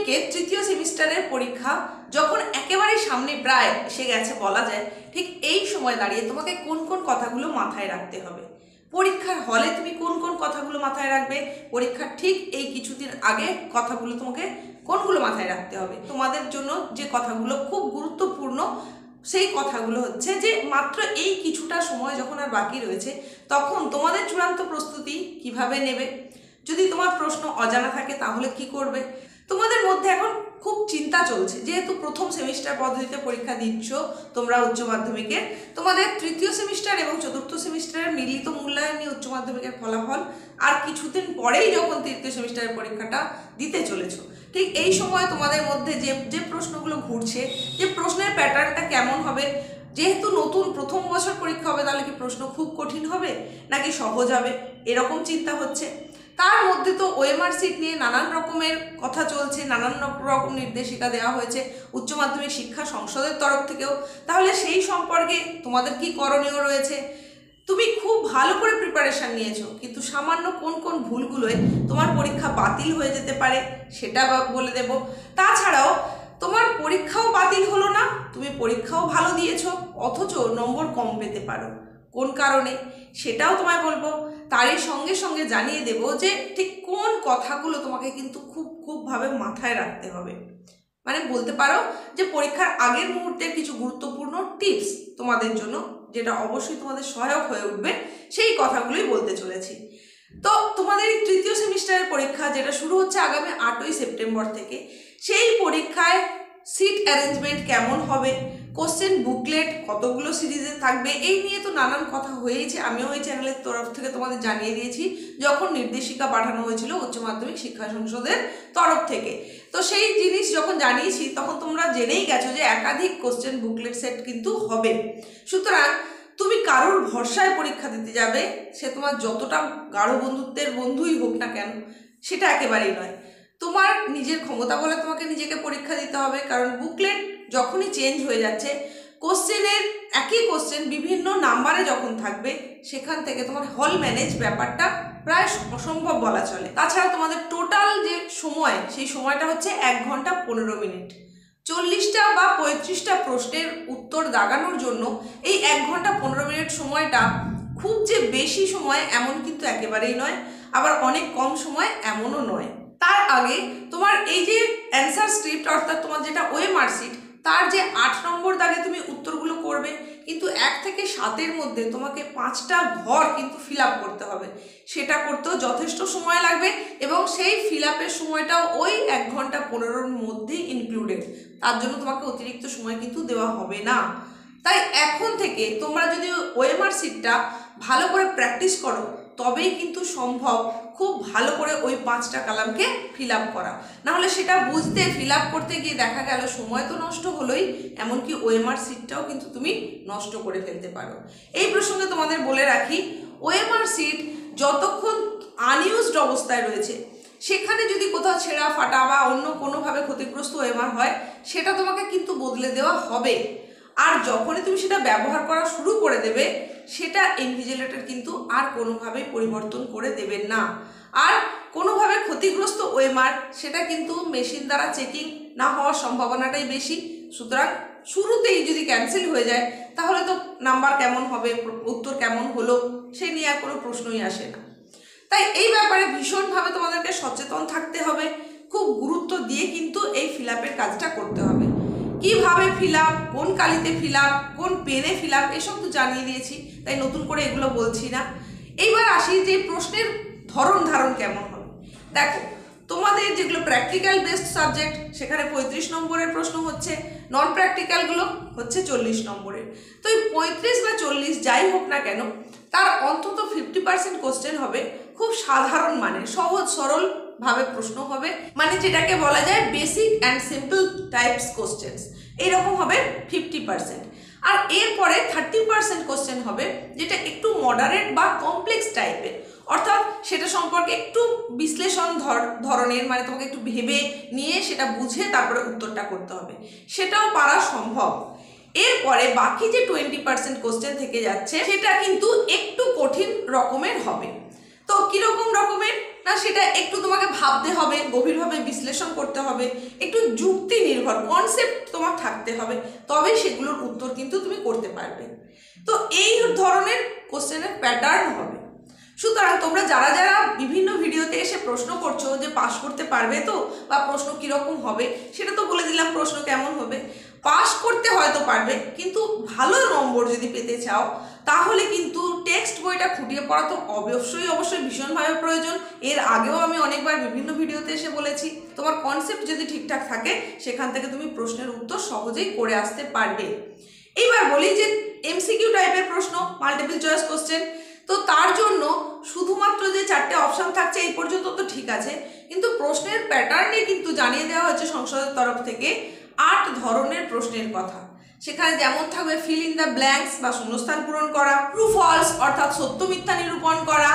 মাধ্যমিকের তৃতীয় সেমিস্টারের পরীক্ষা যখন একেবারেই সামনে প্রায় এসে গেছে বলা যায়, ঠিক এই সময় দাঁড়িয়ে তোমাকে কোন কোন কথাগুলো মাথায় রাখতে হবে, পরীক্ষার হলে তুমি কোন কোন কথাগুলো মাথায় রাখবে, পরীক্ষার ঠিক এই কিছুদিন আগে কথাগুলো তোমাকে কোনগুলো মাথায় রাখতে হবে। তোমাদের জন্য যে কথাগুলো খুব গুরুত্বপূর্ণ সেই কথাগুলো হচ্ছে যে মাত্র এই কিছুটা সময় যখন আর বাকি রয়েছে তখন তোমাদের চূড়ান্ত প্রস্তুতি কিভাবে নেবে, যদি তোমার প্রশ্ন অজানা থাকে তাহলে কি করবে। তোমাদের মধ্যে এখন খুব চিন্তা চলছে, যেহেতু প্রথম সেমিস্টার পদ্ধতিতে পরীক্ষা দিচ্ছ তোমরা উচ্চ মাধ্যমিকের, তোমাদের তৃতীয় সেমিস্টার এবং চতুর্থ সেমিস্টারের মিলিত মূল্যায়ন নিয়ে উচ্চ মাধ্যমিকের ফলাফল আর কিছুদিন পরেই যখন তৃতীয় সেমিস্টারের পরীক্ষাটা দিতে চলেছো, ঠিক এই সময় তোমাদের মধ্যে যে প্রশ্নগুলো ঘুরছে, যে প্রশ্নের প্যাটার্নটা কেমন হবে, যেহেতু নতুন প্রথম বছর পরীক্ষা হবে তাহলে কি প্রশ্ন খুব কঠিন হবে নাকি সহজ হবে, এরকম চিন্তা হচ্ছে। তার মধ্যে তো ওএমআর সিট নিয়ে নানান রকমের কথা চলছে, নানান রকম নির্দেশিকা দেওয়া হয়েছে উচ্চ মাধ্যমিক শিক্ষা সংসদের তরফ থেকেও। তাহলে সেই সম্পর্কে তোমাদের কি করণীয় রয়েছে? তুমি খুব ভালো করে প্রিপারেশন নিয়েছো, কিন্তু সামান্য কোন কোন ভুলগুলোয় তোমার পরীক্ষা বাতিল হয়ে যেতে পারে সেটা বলে দেব। তাছাড়াও তোমার পরীক্ষাও বাতিল হলো না, তুমি পরীক্ষাও ভালো দিয়েছো, অথচ নম্বর কম পেতে পারো কোন কারণে সেটাও তোমায় বলবো। তারই সঙ্গে সঙ্গে জানিয়ে দেব যে ঠিক কোন কথাগুলো তোমাকে কিন্তু খুবভাবে মাথায় রাখতে হবে, মানে বলতে পারো যে পরীক্ষার আগের মুহূর্তের কিছু গুরুত্বপূর্ণ টিপস তোমাদের জন্য, যেটা অবশ্যই তোমাদের সহায়ক হয়ে উঠবে, সেই কথাগুলোই বলতে চলেছি। তো তোমাদের এই তৃতীয় সেমিস্টারের পরীক্ষা যেটা শুরু হচ্ছে আগামী 8ই সেপ্টেম্বর থেকে, সেই পরীক্ষায় সিট অ্যারেঞ্জমেন্ট কেমন হবে, কোশ্চেন বুকলেট কতগুলো সিরিজে থাকবে, এই নিয়ে তো নানান কথা হয়েছে। আমিও এই চ্যানেলের তরফ থেকে তোমাদের জানিয়ে দিয়েছি যখন নির্দেশিকা পাঠানো হয়েছিল উচ্চ মাধ্যমিক শিক্ষা সংসদের তরফ থেকে। তো সেই জিনিস যখন জানিয়েছি তখন তোমরা জেনেই গেছো যে একাধিক কোশ্চেন বুকলেট সেট কিন্তু হবে। সুতরাং তুমি কারোর ভরসায় পরীক্ষা দিতে যাবে, সে তোমার যতটা গাঢ় বন্ধুত্বের বন্ধুই হোক না কেন, সেটা একেবারেই নয়। তোমার নিজের ক্ষমতা বলে তোমাকে নিজেকে পরীক্ষা দিতে হবে, কারণ বুকলেট যখনই চেঞ্জ হয়ে যাচ্ছে, কোশ্চেনের একই কোশ্চেন বিভিন্ন নাম্বারে যখন থাকবে, সেখান থেকে তোমার হল ম্যানেজ ব্যাপারটা প্রায় অসম্ভব বলা চলে। তাছাড়া তোমাদের টোটাল যে সময়, সেই সময়টা হচ্ছে 1 ঘন্টা 15 মিনিট। 40টা বা 35টা প্রশ্নের উত্তর দাগানোর জন্য এই 1 ঘন্টা 15 মিনিট সময়টা খুব যে বেশি সময় এমন কিন্তু একেবারেই নয়, আবার অনেক কম সময় এমনও নয়। তার আগে তোমার এই যে অ্যান্সার স্ক্রিপ্ট, অর্থাৎ তোমার যেটা ওএমআর সিট, তার যে 8 নম্বর দাগে তুমি উত্তরগুলো করবে, কিন্তু 1 থেকে 7-এর মধ্যে তোমাকে 5টা ঘর কিন্তু ফিল আপ করতে হবে। সেটা করতেও যথেষ্ট সময় লাগবে এবং সেই ফিল আপের সময়টাও ওই 1 ঘন্টা 15-র মধ্যেই ইনক্লুডেড, তার জন্য তোমাকে অতিরিক্ত সময় কিন্তু দেওয়া হবে না। তাই এখন থেকে তোমরা যদি ওএমআর সিটটা ভালো করে প্র্যাকটিস করো, তবেই কিন্তু সম্ভব খুব ভালো করে ওই 5টা কলামকে ফিল আপ করা। নাহলে সেটা বুঝতে ফিল আপ করতে গিয়ে দেখা গেল সময় তো নষ্ট হলোই, এমনকি ওএমআর সিটটাও কিন্তু তুমি নষ্ট করে ফেলতে পারো। এই প্রসঙ্গে তোমাদের বলে রাখি, ওএমআর সিট যতক্ষণ আনইউজড অবস্থায় রয়েছে, সেখানে যদি কোথাও ছেঁড়া ফাটা বা অন্য কোনোভাবে ক্ষতিগ্রস্ত ওএমআর হয়, সেটা তোমাকে কিন্তু বদলে দেওয়া হবে। আর যখনই তুমি সেটা ব্যবহার করা শুরু করে দেবে, সেটা ইনভিজিলেটর কিন্তু আর কোনোভাবেই পরিবর্তন করে দেবেন না। আর কোনোভাবে ক্ষতিগ্রস্ত ওএমআর, সেটা কিন্তু মেশিন দ্বারা চেকিং না হওয়ার সম্ভাবনাটাই বেশি। সুতরাং শুরুতেই যদি ক্যান্সেল হয়ে যায়, তাহলে তো নাম্বার কেমন হবে, উত্তর কেমন হলো, সে নিয়ে আর কোনো প্রশ্নই আসে না। তাই এই ব্যাপারে ভীষণভাবে তোমাদেরকে সচেতন থাকতে হবে, খুব গুরুত্ব দিয়ে কিন্তু এই ফিল আপের কাজটা করতে হবে। কিভাবে ফিল আপ, কোন কালিতে ফিল আপ, কোন পেনে ফিল আপ, এসব তো জানিয়ে দিয়েছি, তাই নতুন করে এগুলো বলছি না। এইবার আসি যে প্রশ্নের ধারণ কেমন হবে। দেখো, তোমাদের যেগুলো প্র্যাকটিক্যাল বেসড সাবজেক্ট, সেখানে 35 নম্বরের প্রশ্ন হচ্ছে, নন প্র্যাকটিক্যালগুলো হচ্ছে 40 নম্বরের। তো এই 35 বা 40 যাই হোক না কেন, তার অন্তত 50% কোশ্চেন হবে খুব সাধারণ মানের, সহজ সরল ভাবে প্রশ্ন হবে, মানে যেটাকে বলা যায় basic and simple types questions, এইরকম হবে 50%। আর এরপরে 30% কোশ্চেন হবে যেটা একটু মডারেট বা কমপ্লেক্স টাইপের, অর্থাৎ সেটা সম্পর্কে একটু বিশ্লেষণ ধরনের, মানে তোমাকে একটু ভেবে নিয়ে সেটা বুঝে তারপরে উত্তরটা করতে হবে, সেটাও পারা সম্ভব। এরপরে বাকি যে 20% কোশ্চেন থেকে যাচ্ছে, সেটা কিন্তু একটু কঠিন রকমের হবে। তো কিরকম রকমের, না সেটা একটু তোমাকে ভাবতে হবে, গভীরভাবে বিশ্লেষণ করতে হবে, একটু যুক্তি নির্ভর কনসেপ্ট তোমার থাকতে হবে, তবে সেগুলোর উত্তর কিন্তু তুমি করতে পারবে। তো এই ধরনের কোশ্চেনের প্যাটার্ন হবে। সুতরাং তোমরা যারা যারা বিভিন্ন ভিডিওতে এসে প্রশ্ন করছো যে পাস করতে পারবে তো, বা প্রশ্ন কীরকম হবে সেটা তো বলে দিলাম, প্রশ্ন কেমন হবে। পাস করতে হয়তো পারবে, কিন্তু ভালো নম্বর যদি পেতে চাও তাহলে কিন্তু টেক্সট বইটা খুঁটিয়ে পড়া তো অবশ্যই ভীষণভাবে প্রয়োজন। এর আগেও আমি অনেকবার বিভিন্ন ভিডিওতে এসে বলেছি, তোমার কনসেপ্ট যদি ঠিকঠাক থাকে সেখান থেকে তুমি প্রশ্নের উত্তর সহজেই করে আসতে পারবে। এইবার বলি যে এমসিকিউ টাইপের প্রশ্ন, মাল্টিপল চয়েস কোশ্চেন, তো তার জন্য শুধুমাত্র যে 4টে অপশান থাকছে এই পর্যন্ত তো ঠিক আছে, কিন্তু প্রশ্নের প্যাটার্নে কিন্তু জানিয়ে দেওয়া হয়েছে সংসদের তরফ থেকে 8 ধরনের প্রশ্নের কথা। সেখানে যেমন থাকবে ফিল ইন দ্য ব্ল্যাঙ্কস বা শূন্যস্থান পূরণ করা, ট্রু ফলস অর্থাৎ সত্য মিথ্যা নিরূপণ করা,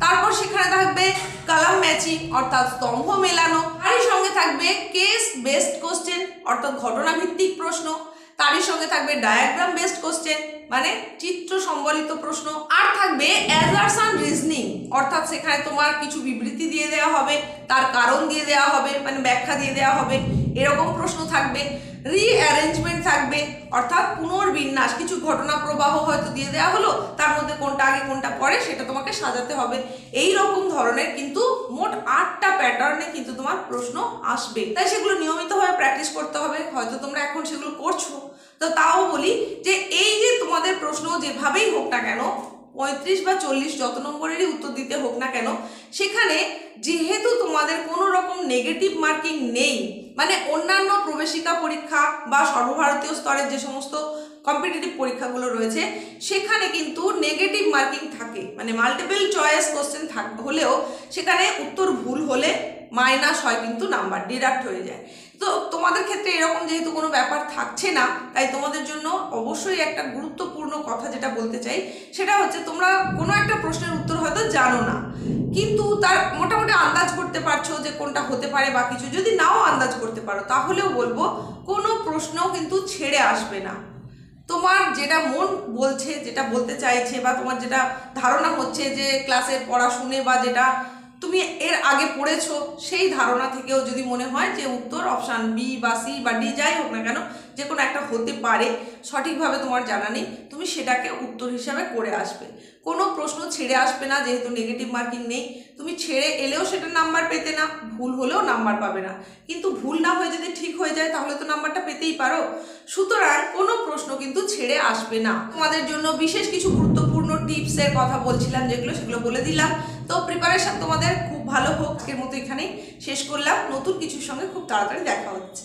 তারপর সেখানে থাকবে কলাম ম্যাচিং অর্থাৎ স্তম্ভ মেলানো, তারই সঙ্গে থাকবে কেস বেসড কোশ্চেন অর্থাৎ ঘটনা ভিত্তিক প্রশ্ন, তারই সঙ্গে থাকবে ডায়াগ্রাম বেসড কোশ্চেন মানে চিত্র সম্বলিত প্রশ্ন, আর থাকবে অ্যাসারশন রিজনিং অর্থাৎ সেখানে তোমার কিছু বিবৃতি দিয়ে দেওয়া হবে, তার কারণ দিয়ে দেওয়া হবে মানে ব্যাখ্যা দিয়ে দেওয়া হবে, এরকম প্রশ্ন থাকবে। রিঅ্যারেঞ্জমেন্ট থাকবে অর্থাৎ পুনর্বিন্যাস, কিছু ঘটনা প্রবাহ হয়তো দিয়ে দেওয়া হলো, তার মধ্যে কোনটা আগে কোনটা পরে সেটা তোমাকে সাজাতে হবে। এই রকম ধরনের কিন্তু মোট 8টা প্যাটার্নে কিন্তু তোমার প্রশ্ন আসবে, তাই সেগুলো নিয়মিতভাবে প্র্যাকটিস করতে হবে। হয়তো তোমরা এখন সেগুলো করছো, তো তাও বলি যে এই যে তোমাদের প্রশ্ন যেভাবেই হোক না কেন 35 বা 40 যত নম্বরেরই উত্তর দিতে হোক না কেন, সেখানে যেহেতু তোমাদের কোনো রকম নেগেটিভ মার্কিং নেই, মানে অন্যান্য প্রবেশিকা পরীক্ষা বা সর্বভারতীয় স্তরের যে সমস্ত কম্পিটিটিভ পরীক্ষাগুলো রয়েছে সেখানে কিন্তু নেগেটিভ মার্কিং থাকে, মানে মাল্টিপল চয়েস কোশ্চেন হলেও সেখানে উত্তর ভুল হলে মাইনাস হয়, কিন্তু নাম্বার ডিডাক্ট হয়ে যায়। তো তোমাদের ক্ষেত্রে এরকম যেহেতু কোনো ব্যাপার থাকছে না, তাই তোমাদের জন্য অবশ্যই একটা গুরুত্বপূর্ণ কথা যেটা বলতে চাই সেটা হচ্ছে, তোমরা কোনো একটা প্রশ্নের উত্তর হয়তো জানো না, কিন্তু তার মোটামুটি আন্দাজ করতে পারছো যে কোনটা হতে পারে বা কিছু। যদি নাও আন্দাজ করতে পারো তাহলেও বলবো কোনো প্রশ্ন কিন্তু ছেড়ে আসবে না। তোমার যেটা মন বলছে, যেটা বলতে চাইছে, বা তোমার যেটা ধারণা হচ্ছে যে ক্লাসের পড়া শুনে বা যেটা তুমি এর আগে পড়েছো সেই ধারণা থেকেও যদি মনে হয় যে উত্তর অপশান বি বা সি বা ডি যাই হোক না কেন যে কোনো একটা হতে পারে, সঠিকভাবে তোমার জানা নেই, তুমি সেটাকে উত্তর হিসাবে করে আসবে। কোনো প্রশ্ন ছেড়ে আসবে না, যেহেতু নেগেটিভ মার্কিং নেই। তুমি ছেড়ে এলেও সেটা নাম্বার পেতে না, ভুল হলেও নাম্বার পাবে না, কিন্তু ভুল না হয়ে যদি ঠিক হয়ে যায় তাহলে তো নাম্বারটা পেতেই পারো। সুতরাং কোনো প্রশ্ন কিন্তু ছেড়ে আসবে না। তোমাদের জন্য বিশেষ কিছু গুরুত্বপূর্ণ টিপসের কথা বলছিলাম, সেগুলো বলে দিলাম। তো প্রিপারেশন তোমাদের খুব ভালো হোক। আজকের মতো এখানেই শেষ করলাম, নতুন কিছুর সঙ্গে খুব তাড়াতাড়ি দেখা হচ্ছে।